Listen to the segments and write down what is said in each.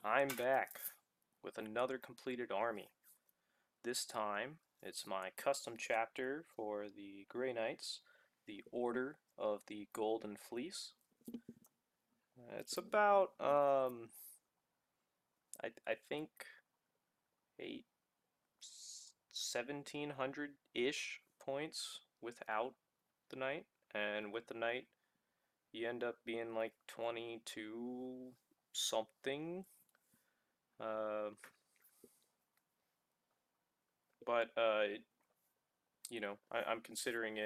I'm back with another completed army. This time it's my custom chapter for the Grey Knights, the Order of the Golden Fleece. It's about I think eight 1700-ish points without the knight, and with the knight you end up being like 22 something. Uh, but I'm considering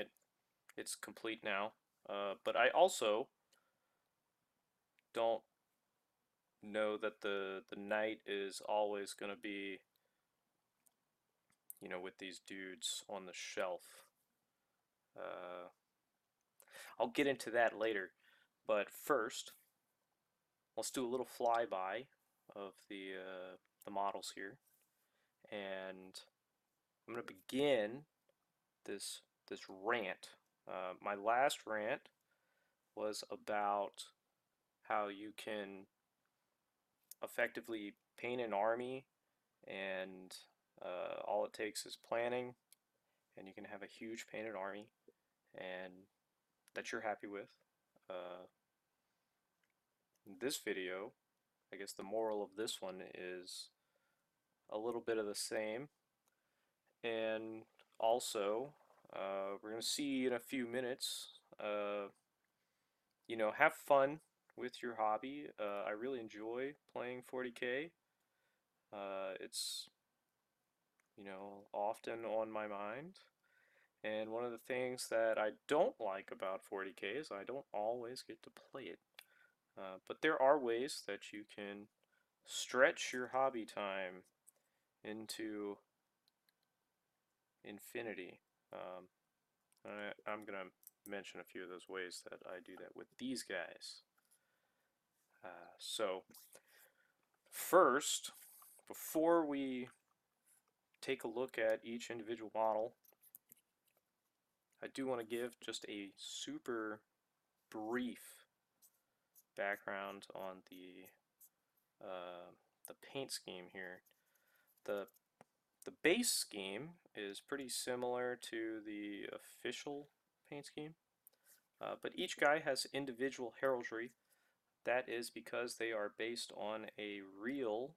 it's complete now. But I also don't know that the knight is always going to be, with these dudes on the shelf. Uh, I'll get into that later. But first, let's do a little flyby of the models here, and I'm going to begin this rant. My last rant was about how you can effectively paint an army, and all it takes is planning, and you can have a huge painted army, and that you're happy with. Uh, in this video, I guess the moral of this one is a little bit of the same, and also we're going to see in a few minutes. Have fun with your hobby. I really enjoy playing 40K. It's often on my mind. And one of the things that I don't like about 40K is I don't always get to play it. But there are ways that you can stretch your hobby time into infinity. I'm going to mention a few of those ways that I do that with these guys. So, first, before we take a look at each individual model, I do want to give just a super brief background on uh, the paint scheme here. The the base scheme is pretty similar to the official paint scheme, but each guy has individual heraldry. That is because they are based on a real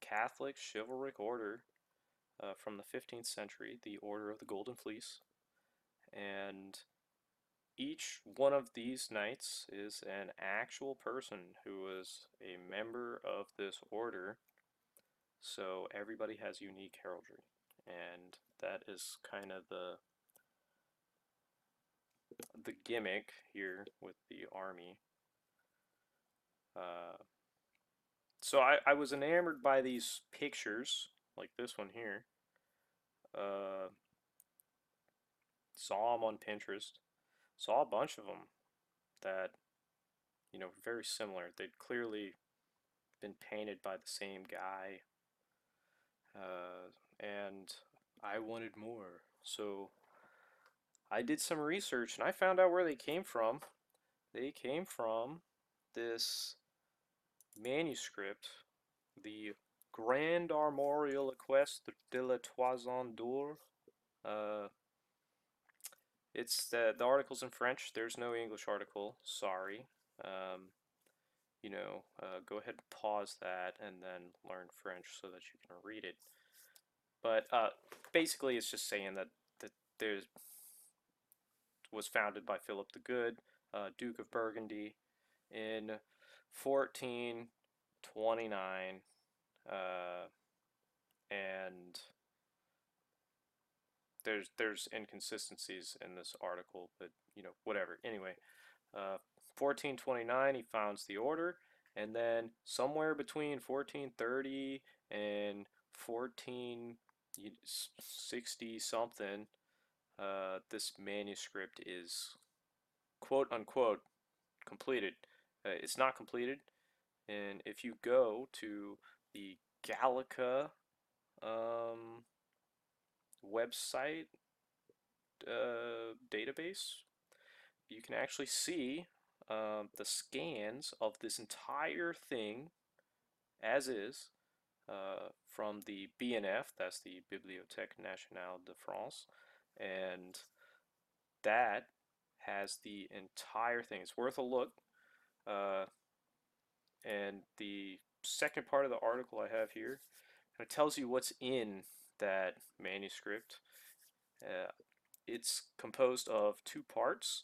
Catholic chivalric order from the 15th century, the Order of the Golden Fleece. And each one of these knights is an actual person who was a member of this order, so everybody has unique heraldry. And that is kind of the gimmick here with the army. Uh, so I was enamored by these pictures, like this one here. Uh, saw them on Pinterest. Saw a bunch of them that, very similar. They'd clearly been painted by the same guy. And I wanted more. So I did some research and I found out where they came from. They came from this manuscript, the Grand Armorial Equestre de la Toison d'Or. Uh, the article's in French. There's no English article. Sorry. Um, go ahead and pause that and then learn French so that you can read it. But basically, it's just saying that there was founded by Philip the Good, Duke of Burgundy, in 1429, uh, and there's inconsistencies in this article, but whatever. Anyway, 1429 he founds the order, and then somewhere between 1430 and 1460 something, this manuscript is quote unquote completed. It's not completed, and if you go to the Gallica um, website database, you can actually see the scans of this entire thing, as is from the BNF, that's the Bibliothèque Nationale de France, and that has the entire thing. It's worth a look. Uh, and the second part of the article I have here kind of tells you what's in that manuscript. Uh, it's composed of two parts.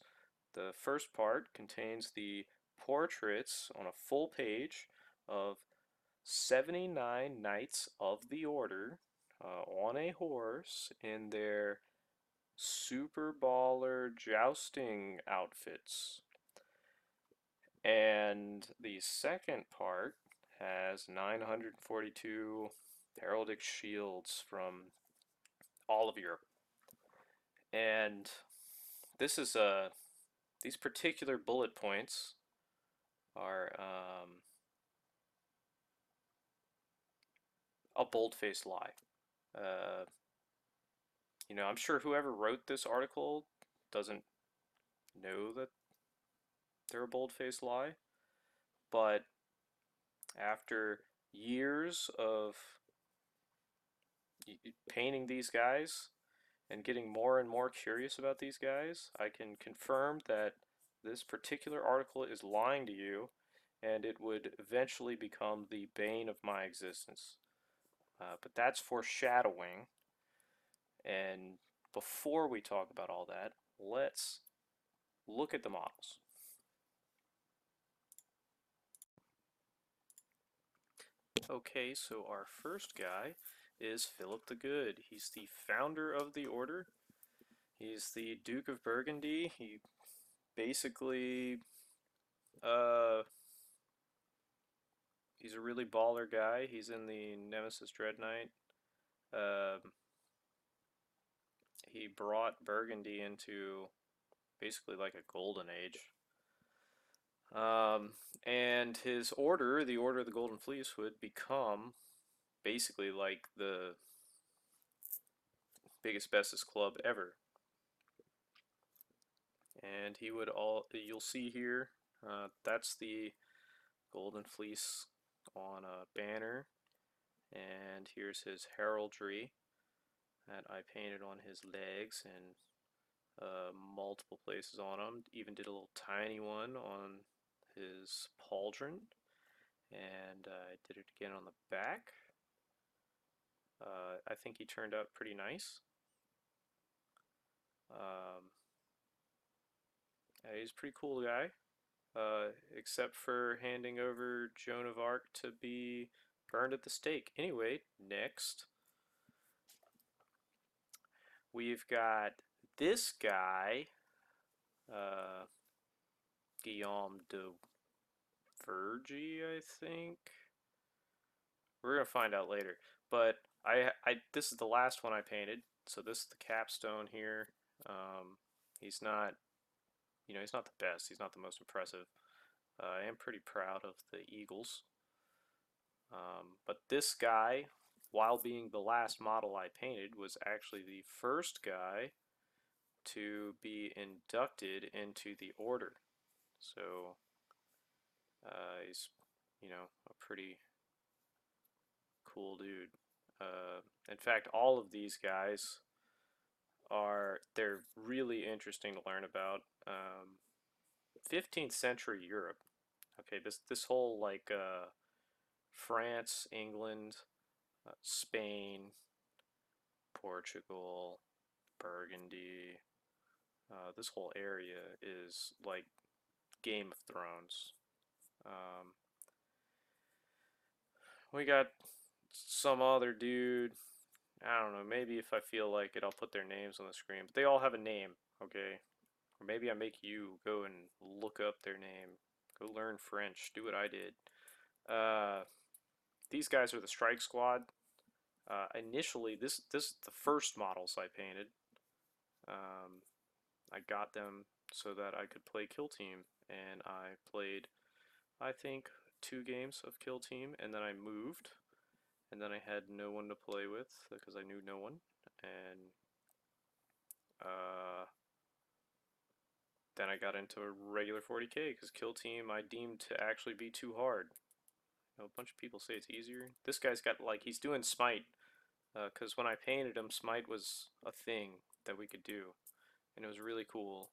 The first part contains the portraits on a full page of 79 knights of the order on a horse in their super baller jousting outfits. And the second part has 942 heraldic shields from all of Europe. And this is these particular bullet points are a bold-faced lie. Uh, I'm sure whoever wrote this article doesn't know that they're a bold-faced lie, but after years of painting these guys and getting more and more curious about these guys, I can confirm that this particular article is lying to you, and it would eventually become the bane of my existence. But that's foreshadowing, and before we talk about all that, let's look at the models. Okay, so our first guy is Philip the Good. He's the founder of the order. He's the Duke of Burgundy. He basically, uh, he's a really baller guy. He's in the Nemesis Dread Knight. Um, he brought Burgundy into basically like a golden age. Um, and his order, the Order of the Golden Fleece, would become basically like the biggest, bestest club ever. And he would you'll see here, that's the Golden Fleece on a banner. And here's his heraldry that I painted on his legs and multiple places on him. Even did a little tiny one on his pauldron, and I did it again on the back. I think he turned out pretty nice. Um, he's a pretty cool guy, except for handing over Joan of Arc to be burned at the stake. Anyway, next we've got this guy, uh, Guillaume de Vergy, I think. We're gonna find out later. But this is the last one I painted, so this is the capstone here. He's not, he's not the best. He's not the most impressive. I am pretty proud of the Eagles. But this guy, while being the last model I painted, was actually the first guy to be inducted into the order. So he's, a pretty cool dude. In fact, all of these guys they're really interesting to learn about. 15th century Europe. Okay, this whole like France, England, Spain, Portugal, Burgundy. This whole area is like Game of Thrones. Um, we got some other dude. I don't know. Maybe if I feel like it, I'll put their names on the screen. But they all have a name, okay? Or maybe I make you go and look up their name. Go learn French. Do what I did. Uh, these guys are the Strike Squad. Initially, this is the first models I painted. Um, I got them so that I could play Kill Team, and I played, I think, 2 games of Kill Team, and then I moved, and then I had no one to play with because I knew no one, and then I got into a regular 40k because Kill Team I deemed to actually be too hard. You know, a bunch of people say it's easier. This guy's got like he's doing smite, because when I painted him, smite was a thing that we could do, and it was really cool.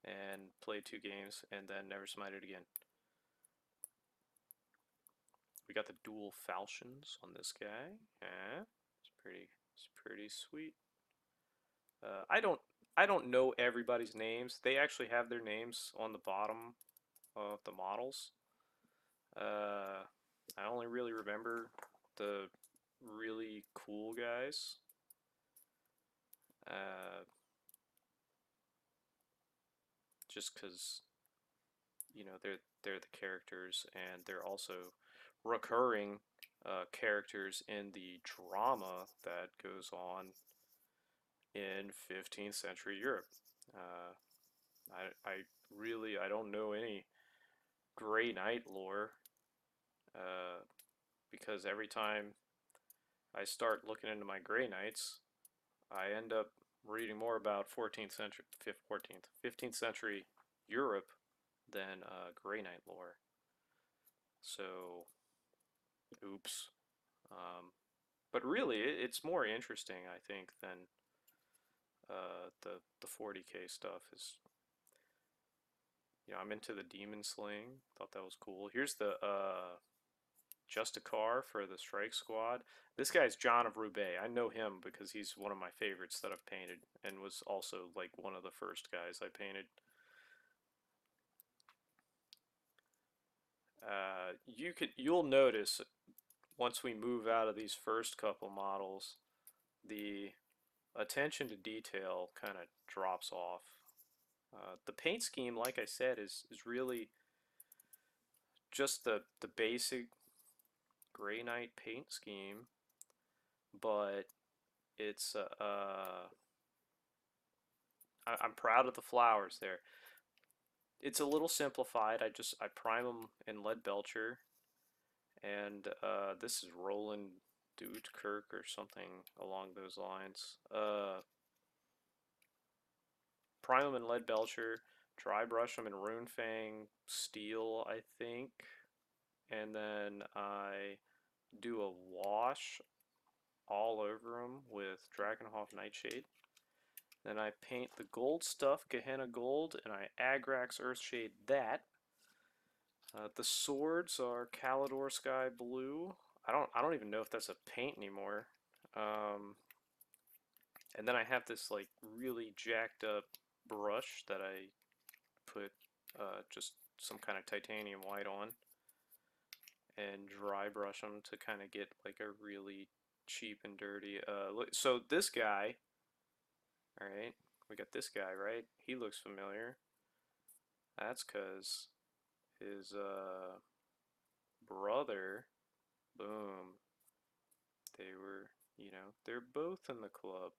And played 2 games and then never smited again. We got the dual falchions on this guy. Yeah, it's pretty sweet. I don't know everybody's names. They actually have their names on the bottom of the models. I only really remember the really cool guys. Uh, just because they're the characters and they're also recurring characters in the drama that goes on in 15th century Europe. Uh, I don't know any Grey Knight lore, uh, because every time I start looking into my Grey Knights, I end up reading more about 14th century, 14th, 15th century Europe than Grey Knight lore. So, oops. But really, it's more interesting, I think, than the 40K stuff. Is I'm into the demon slaying. Thought that was cool. Here's the Justicar for the Strike Squad. This guy's John of Roubaix. I know him because he's one of my favorites that I've painted, and was also like one of the first guys I painted. You'll notice once we move out of these first couple models, the attention to detail kind of drops off. The paint scheme, like I said, is really just the basic Grey Knight paint scheme, but it's I'm proud of the flowers there. It's a little simplified. I prime them in lead belcher, and this is Roland Dudekirk or something along those lines. Prime them in lead belcher, dry brush them in Rune Fang steel, I think, and then I do a wash all over them with Dragonhof Nightshade. Then I paint the gold stuff Gehenna Gold, and I Agrax Earthshade that. The swords are Calidor Sky Blue. I don't even know if that's a paint anymore. And then I have this like really jacked up brush that I put just some kind of titanium white on and dry brush them to kind of get like a really cheap and dirty. So this guy, all right, we got this guy, right? He looks familiar. That's because his brother, boom, they were, they're both in the club.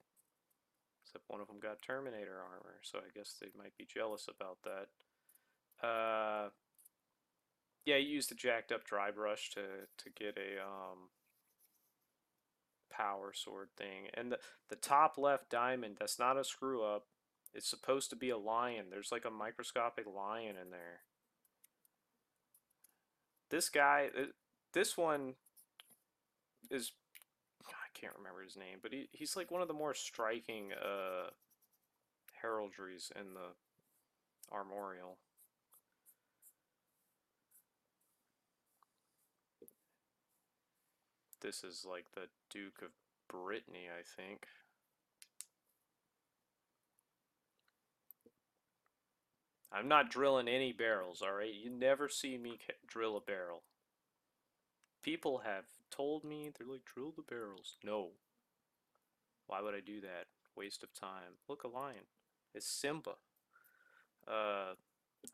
Except one of them got Terminator armor, so I guess they might be jealous about that. Yeah, you used the jacked up dry brush to get a power sword thing. And the top left diamond, that's not a screw up. It's supposed to be a lion. There's like a microscopic lion in there. This guy, this one is, I can't remember his name, but he's like one of the more striking heraldries in the armorial. This is like the Duke of Brittany, I think. I'm not drilling any barrels, alright? You never see me drill a barrel. People have told me, they're like, drill the barrels. No. Why would I do that? Waste of time. Look, a lion. It's Simba. Uh,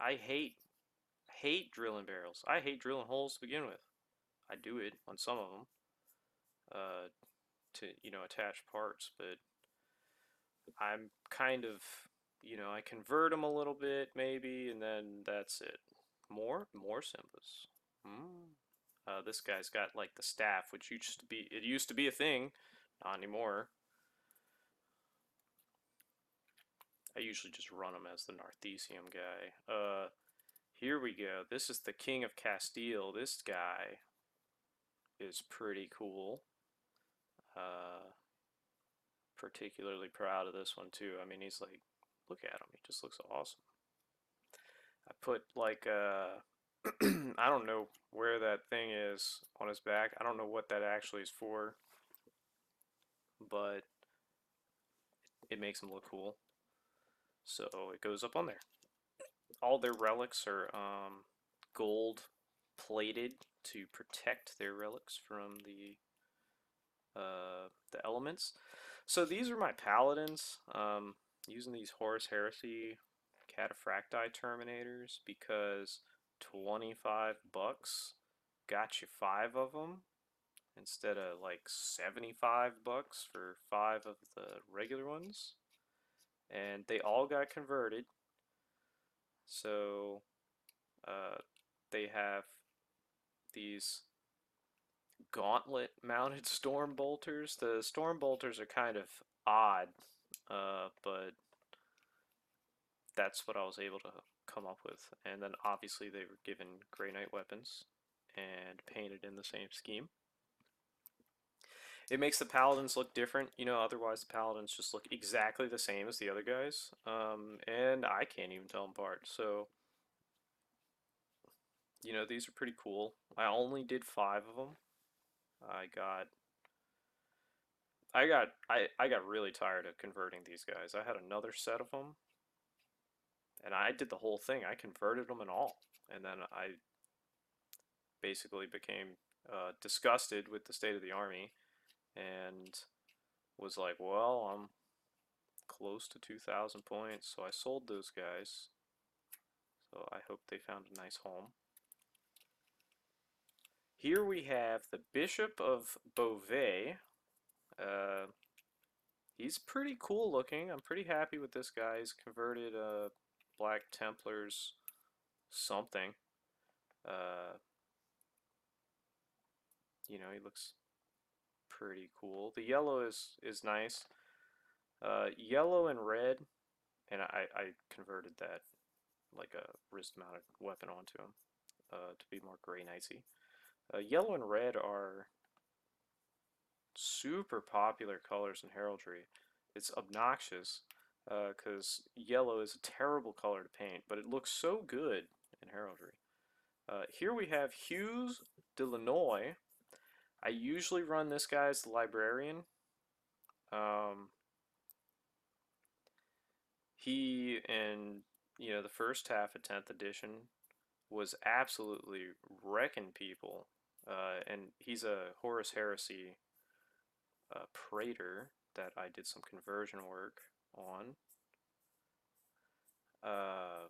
I hate drilling barrels. I hate drilling holes to begin with. I do it on some of them, to, attach parts, but I'm kind of, I convert them a little bit maybe, and then that's it. More Simbas. Mm. This guy's got like the staff, which used to be a thing, not anymore. I usually just run him as the Narthesium guy. Here we go. This is the King of Castile. This guy. is pretty cool. Uh, Particularly proud of this one too. I mean, he's like, look at him. He just looks awesome. I put like I don't know where that thing is on his back. I don't know what that actually is for, but it makes him look cool. So it goes up on there. All their relics are gold plated to protect their relics from the elements. So these are my paladins. Using these Horus Heresy Cataphracti Terminators because 25 bucks got you 5 of them instead of like 75 bucks for 5 of the regular ones. And they all got converted. So uh, they have these gauntlet mounted storm bolters. The storm bolters are kind of odd, but that's what I was able to come up with. And then obviously they were given Grey Knight weapons and painted in the same scheme. It makes the paladins look different, you know, otherwise the paladins just look exactly the same as the other guys. And I can't even tell them apart. So, you know, these are pretty cool. I only did 5 of them. I got I got really tired of converting these guys. I had another set of them, and I did the whole thing. I converted them and all, and then I basically became disgusted with the state of the army, and was like, well, I'm close to 2,000 points, so I sold those guys. So I hope they found a nice home. Here we have the Bishop of Beauvais. Uh, he's pretty cool looking. I'm pretty happy with this guy. He's converted Black Templars something. Uh, you know, he looks pretty cool. The yellow is nice. Yellow and red, and I converted that like a wrist-mounted weapon onto him to be more Grey Knightsy. Yellow and red are super popular colors in heraldry. It's obnoxious because yellow is a terrible color to paint, but it looks so good in heraldry. Here we have Hughes de Lanoy. I usually run this guy as the librarian. Um, he in the first half of 10th edition was absolutely wrecking people, and he's a Horus Heresy Praetor that I did some conversion work on. Uh,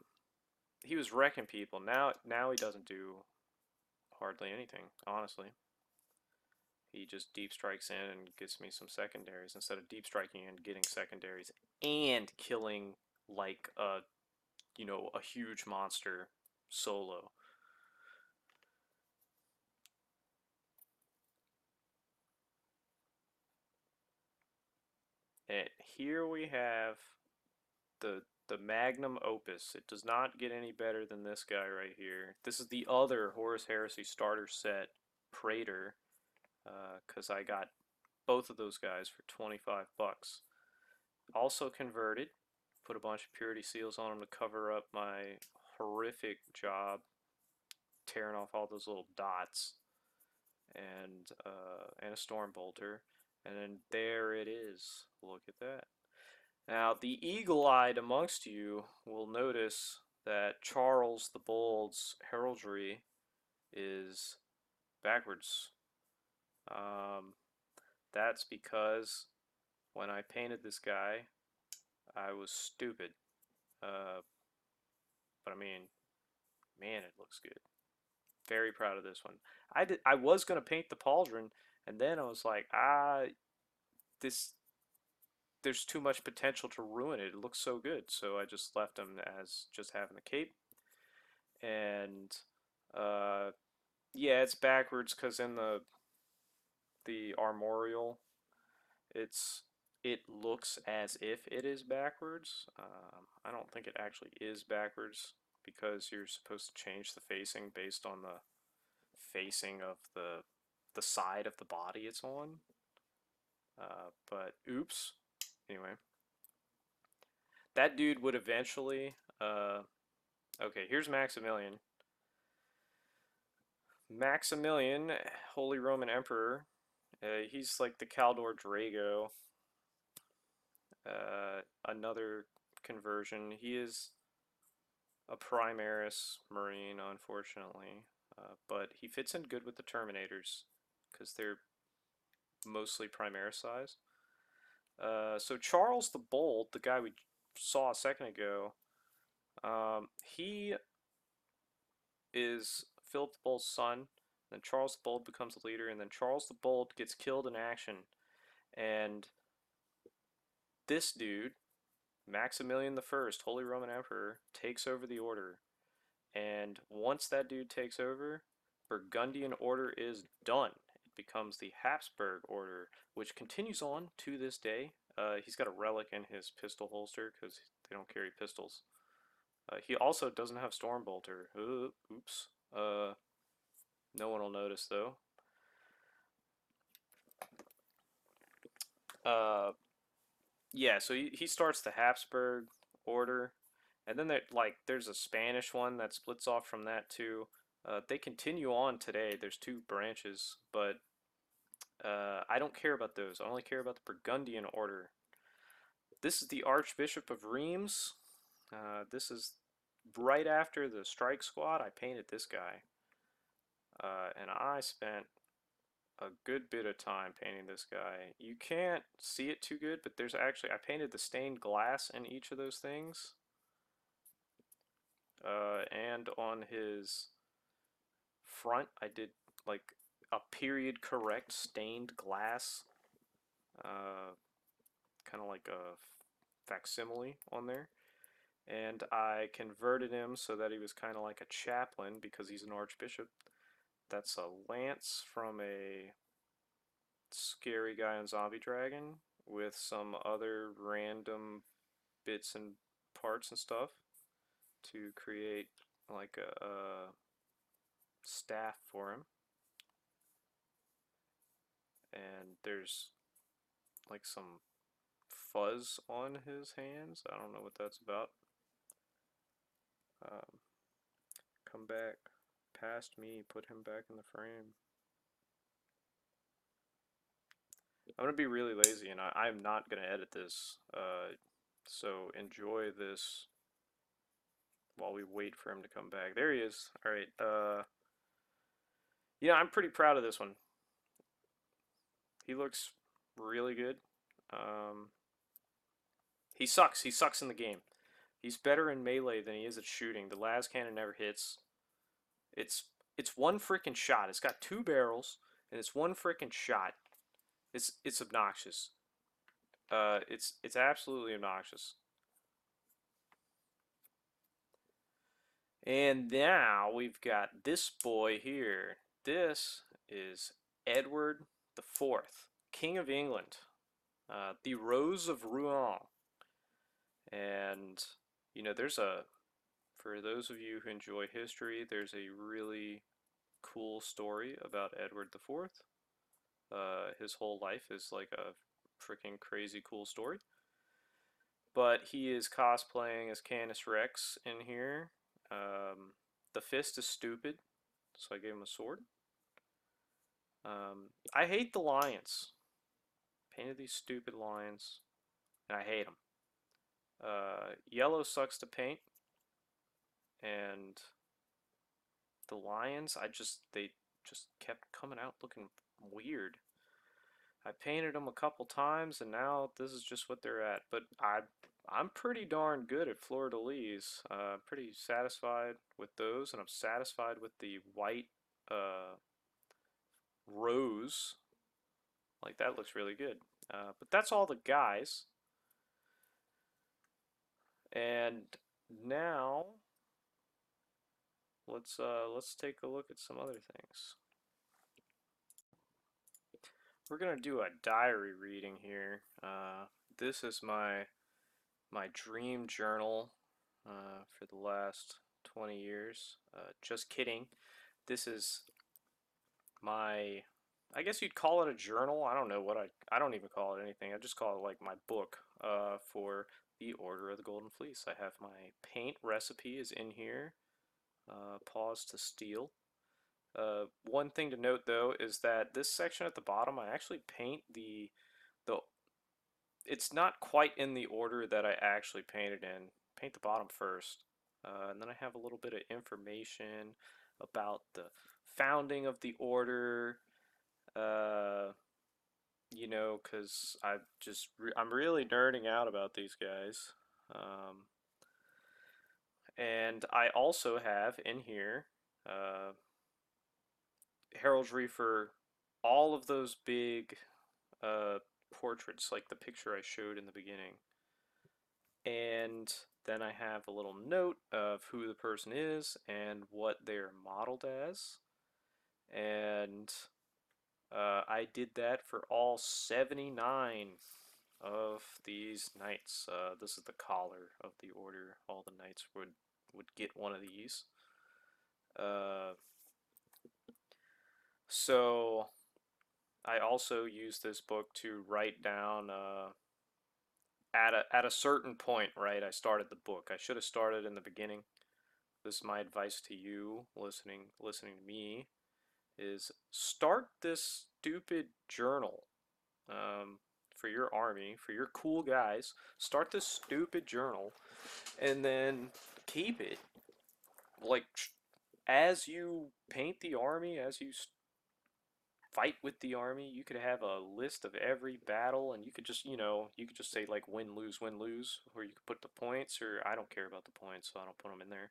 he was wrecking people. Now he doesn't do hardly anything, honestly. He just deep strikes in and gets me some secondaries instead of deep striking and getting secondaries and killing like a huge monster solo. And here we have the magnum opus. It does not get any better than this guy right here. This is the other Horus Heresy starter set Praetor, because I got both of those guys for 25 bucks. Also converted, put a bunch of purity seals on them to cover up my horrific job tearing off all those little dots, and a storm bolter, and then there it is. Look at that. Now, the eagle-eyed amongst you will notice that Charles the Bold's heraldry is backwards. Um, that's because when I painted this guy, I was stupid. Uh, but I mean, man, it looks good. Very proud of this one. I was gonna paint the pauldron, and then I was like, this there's too much potential to ruin it. It looks so good, so I just left him as just having the cape. And uh, yeah, it's backwards because in the armorial, it looks as if it is backwards. I don't think it actually is backwards because you're supposed to change the facing based on the facing of the the side of the body it's on. But oops. Anyway, that dude would eventually. Okay, here's Maximilian. Maximilian, Holy Roman Emperor. He's like the Caldor Drago. Another conversion. He is a Primaris Marine, unfortunately. But he fits in good with the Terminators because they're mostly Primaris size. So Charles the Bold, the guy we saw a second ago, he is Philip the Bold's son. Then Charles the Bold becomes the leader, and then Charles the Bold gets killed in action. And this dude, Maximilian the First, Holy Roman Emperor, takes over the order. And once that dude takes over, Burgundian order is done. It becomes the Habsburg order, which continues on to this day. He's got a relic in his pistol holster because they don't carry pistols. He also doesn't have Stormbolter. Oops. No one will notice though. Yeah, so he starts the Habsburg order, and then there's a Spanish one that splits off from that too. They continue on today. There's two branches, but I don't care about those. I only care about the Burgundian order. This is the Archbishop of Reims. This is right after the strike squad. I painted this guy, and I spent a good bit of time painting this guy. You can't see it too good, but there's actually, I painted the stained glass in each of those things. And on his front, I did like a period correct stained glass, kind of like a facsimile on there. And I converted him so that he was kind of like a chaplain because he's an archbishop. That's a lance from a scary guy on Zombie Dragon with some other random bits and parts and stuff to create like a staff for him. And there's like some fuzz on his hands. I don't know what that's about. Um, come back past me, put him back in the frame. I'm gonna be really lazy, and I'm not gonna edit this. So enjoy this while we wait for him to come back. There he is. All right. Yeah, I'm pretty proud of this one. He looks really good. Um, he sucks. He sucks in the game. He's better in melee than he is at shooting. The las cannon never hits. It's it's one freaking shot. It's got two barrels, and it's one freaking shot. It's obnoxious. It's absolutely obnoxious. And now we've got this boy here. This is Edward the Fourth, King of England, the Rose of Rouen. And there's for those of you who enjoy history, there's a really cool story about Edward the Fourth. His whole life is like a freaking crazy cool story. But he is cosplaying as Canis Rex in here. The fist is stupid, so I gave him a sword. I hate the lions. Painted these stupid lions, and I hate them. Yellow sucks to paint, and the lions, they just kept coming out looking weird. I painted them a couple times, and now this is just what they're at. But I'm pretty darn good at fleur-de-lis. Pretty satisfied with those, and I'm satisfied with the white rose. Like that looks really good. But that's all the guys. And now let's take a look at some other things. We're gonna do a diary reading here. This is my dream journal for the last 20 years. Just kidding. This is my I guess you'd call it a journal. I don't know what I don't even call it anything. I just call it like my book for the Order of the Golden Fleece. I have my paint recipe is in here. Pause to steal. One thing to note though is that this section at the bottom, I actually paint the it's not quite in the order that I actually painted in. Paint the bottom first. And then I have a little bit of information about the founding of the order. Uh, because I'm really nerding out about these guys. Um, and I also have in here uh, heraldry for all of those big uh, portraits, like the picture I showed in the beginning. And then I have a little note of who the person is and what they're modeled as. And I did that for all 79 of these knights. This is the collar of the order. All the knights would get one of these. Uh, so I also use this book to write down at a certain point, right? I started the book. I should have started in the beginning. This is my advice to you listening to me is start this stupid journal for your army, for your cool guys. Start this stupid journal and then keep it like as you paint the army, as you fight with the army, you could have a list of every battle, and you could just, you could just say like win, lose, or you could put the points, or I don't care about the points, so I don't put them in there.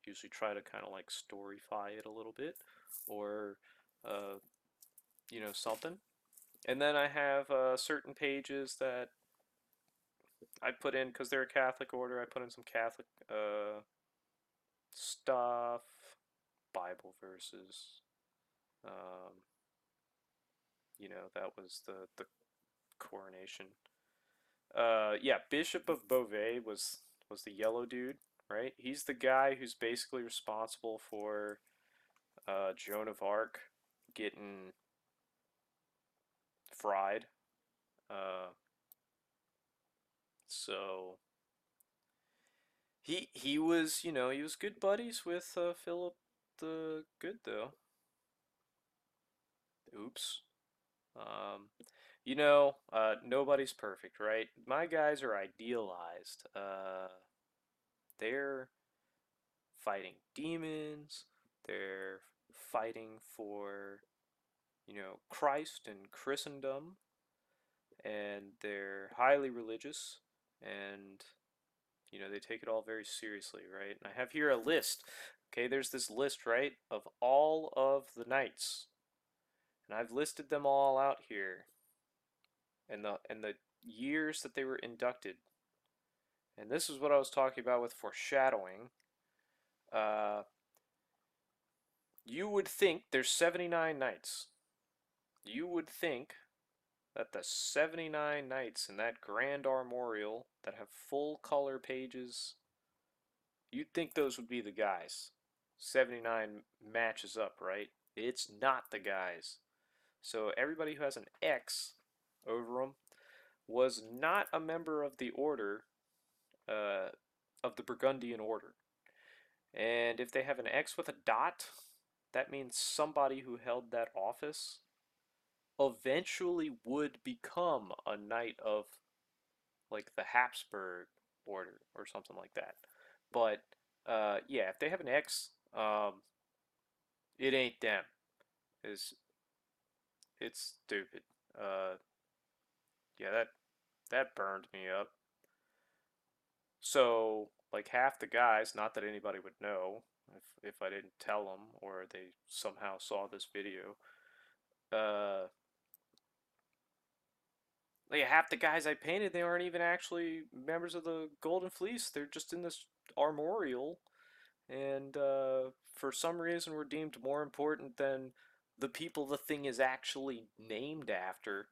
Usually try to kind of like storyfy it a little bit, or, uh, something. And then I have certain pages that I put in because they're a Catholic order. I put in some Catholic stuff, Bible verses. Um, that was the coronation. Yeah, Bishop of Beauvais was the yellow dude, right? He's the guy who's basically responsible for Joan of Arc getting fried. Uh, so he was he was good buddies with Philip the Good though. Oops. Um, nobody's perfect, right? My guys are idealized. They're fighting demons. They're fighting for, Christ and Christendom, and they're highly religious, and, they take it all very seriously, right? And I have here a list. Okay, there's this list, right, of all of the knights, and I've listed them all out here, and the years that they were inducted. And this is what I was talking about with foreshadowing. Uh, you would think there's 79 knights. You would think that the 79 knights in that grand armorial that have full color pages, you'd think those would be the guys. 79 matches up, right? It's not the guys. So everybody who has an X over them was not a member of the order, uh, of the Burgundian order. And if they have an X with a dot, that means somebody who held that office eventually would become a knight of like the Habsburg order or something like that. But yeah, if they have an X, it ain't them. Is it's stupid. Uh, yeah, that burned me up. So like half the guys, not that anybody would know if I didn't tell them or they somehow saw this video. Uh, like half the guys I painted, they aren't even actually members of the Golden Fleece. They're just in this armorial, and for some reason were deemed more important than the people the thing is actually named after.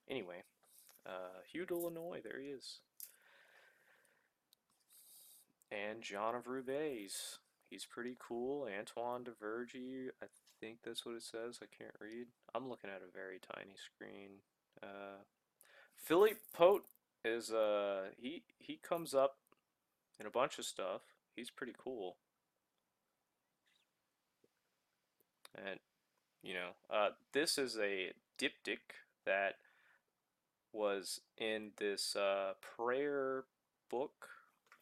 Anyway, Hugh de Lannoy, there he is. And John of Roubaix. He's pretty cool. Antoine de Vergy, I think that's what it says. I can't read. I'm looking at a very tiny screen. Uh, Philly Pote is he comes up in a bunch of stuff. He's pretty cool, and this is a diptych that was in this prayer book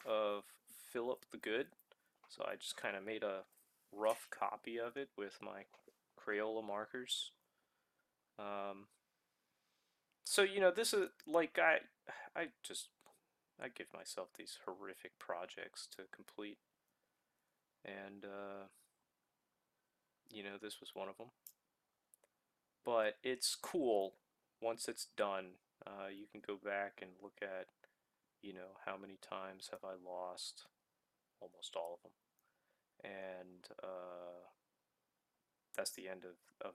of Philip the Good. So I just kind of made a rough copy of it with my Crayola markers. Um, so this is like I give myself these horrific projects to complete, and this was one of them. But it's cool once it's done. You can go back and look at how many times have I lost? Almost all of them, and that's the end of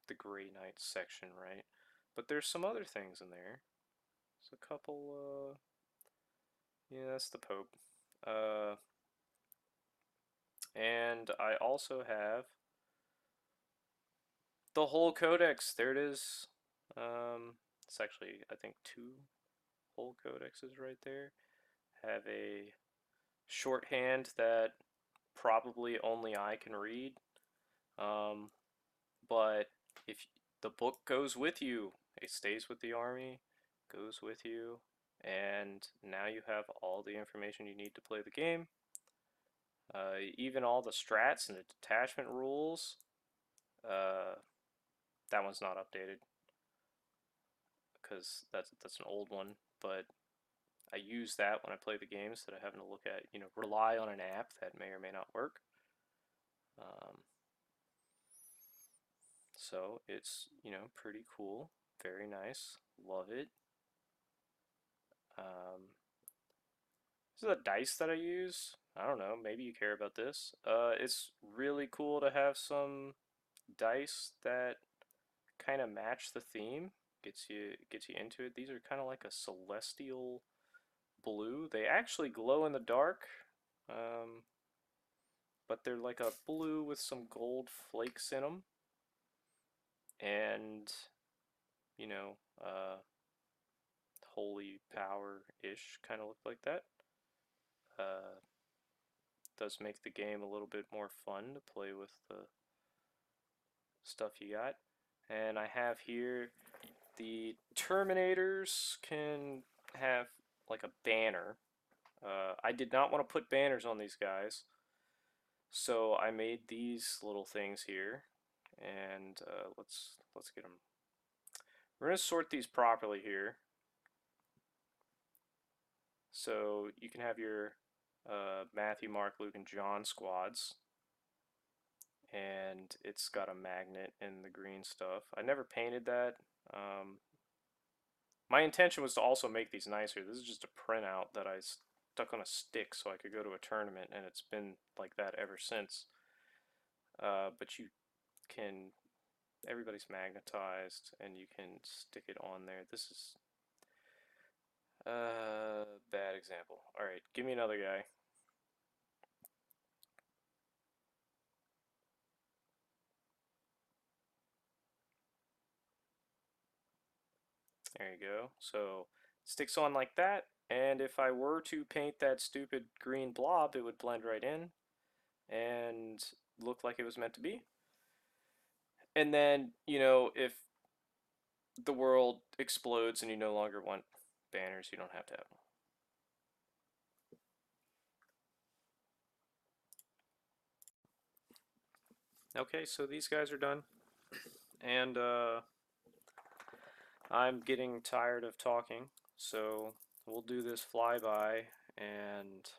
the Grey Knight section, right? But there's some other things in there. There's a couple. Yeah, that's the Pope. Uh, and I also have the whole codex. There it is. It's actually, I think, two whole codexes right there. Have a shorthand that probably only I can read. Um, but if the book goes with you, it stays with the army, goes with you, and now you have all the information you need to play the game. Even all the strats and the detachment rules. Uh, that one's not updated because that's an old one, but I use that when I play the game instead of having to look at rely on an app that may or may not work. Um, so it's pretty cool, very nice, love it. Um, this is a dice that I use. I don't know, maybe you care about this. It's really cool to have some dice that kind of match the theme. Gets you into it. These are kind of like a celestial blue. They actually glow in the dark, um, but they're like a blue with some gold flakes in them, and you know, uh, holy power ish kind of look like that. Uh, does make the game a little bit more fun to play with the stuff you got. And I have here the Terminators can have like a banner. I did not want to put banners on these guys, so I made these little things here, and let's get them. We're gonna sort these properly here, so you can have your Matthew, Mark, Luke, and John squads, and it's got a magnet in the green stuff. I never painted that. Um, my intention was to also make these nicer. This is just a printout that I stuck on a stick so I could go to a tournament, and it's been like that ever since. But you can, everybody's magnetized, and you can stick it on there. This is bad example. All right, give me another guy. There you go. So sticks on like that, and if I were to paint that stupid green blob, it would blend right in and look like it was meant to be. And then, if the world explodes and you no longer want banners, you don't have to have them. Okay, so these guys are done, and I'm getting tired of talking, so we'll do this flyby and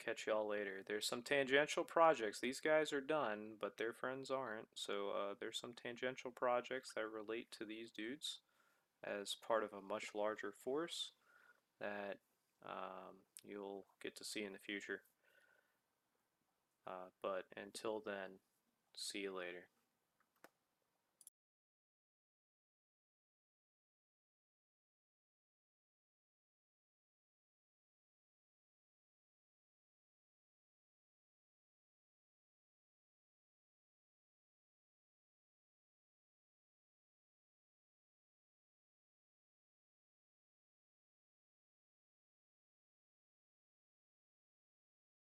catch y'all later. There's some tangential projects. These guys are done, but their friends aren't, so there's some tangential projects that relate to these dudes as part of a much larger force that you'll get to see in the future. But until then, see you later.